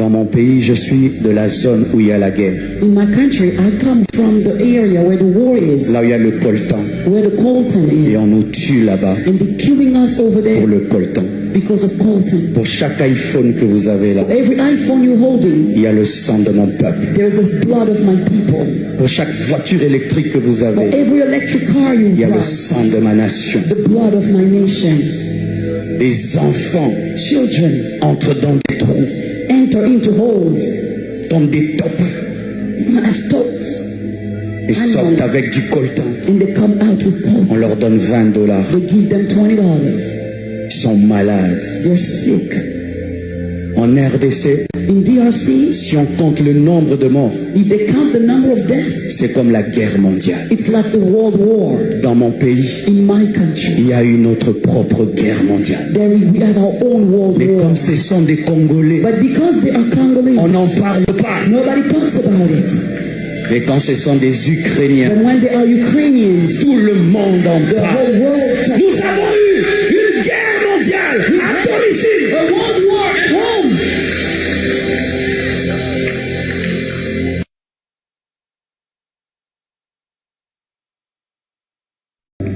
Dans mon pays, je suis de la zone où il y a la guerre. In my country, I come from the area where the war is, Là où il y a le coltan. where the coltan Et is. on nous tue là-bas And they're killing us over pour there le coltan. because of coltan. Pour chaque iPhone que vous avez là, Every iPhone you're holding, il y a le sang de mon peuple. there's the blood of my people. Pour chaque voiture électrique que vous For avez, every electric car you il y a le drive, sang de ma nation. the blood of my nation. Des enfants Children entrent dans des trous, enter into holes tombent des topes as tops, et sortent avec du coltan. and they come out with On coltan. leur donne $20. They give them $20. Ils sont malades. They're sick. En RDC, In DRC, si on compte le nombre de morts, if they count the number of deaths, c'est comme la guerre mondiale. it's like the World War. Dans mon pays, In my country, il y a eu notre propre guerre mondiale. we have our own World Mais War. comme ce sont des Congolais, But because they are Congolese, on n'en parle pas. nobody talks about it. Mais quand ce sont des Ukrainiens, And when they are Ukrainians, tout le monde en the parle. whole world talks. Nous avons eu une guerre mondiale à domicile. A World War at home.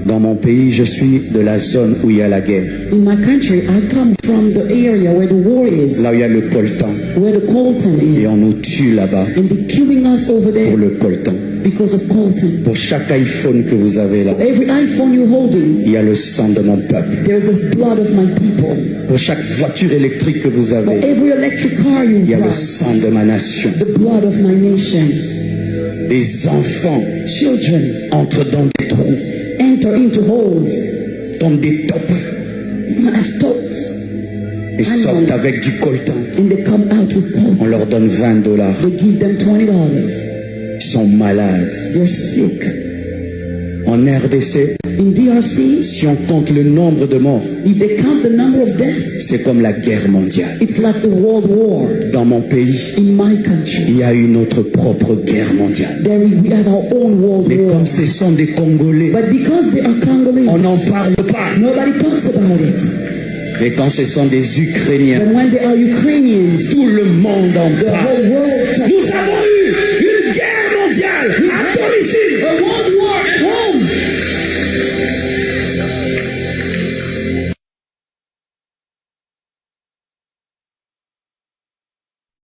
Dans mon pays, je suis de la zone où il y a la guerre. In my country, I come from the area where the war is, Là où il y a le coltan. where the coltan Et is. on nous tue là-bas And they're killing us over pour there le coltan. because of coltan. Pour chaque iPhone que vous avez là, Every iPhone you're holding, il y a le sang de mon peuple. there's the blood of my people. Pour chaque voiture électrique que vous For avez, every electric car you il y a le drive, sang de ma nation. the blood of my nation. Des enfants Children entrent dans des trous, enter into holes tombent des topes as tops, et sortent avec du coltan. and they come out with On coltan. leur donne $20. They give them $20. Ils sont malades. They're sick. En RDC, In DRC, si on compte le nombre de morts, if they count the number of deaths, c'est comme la guerre mondiale. it's like the World War. Dans mon pays, In my country, il y a eu notre propre guerre mondiale. we have our own World Mais War. comme ce sont des Congolais, But because they are Congolese, on n'en parle pas. nobody talks about it. Mais quand ce sont des Ukrainiens, But when they are Ukrainians, tout le monde en the parle. whole world talks. Nous avons eu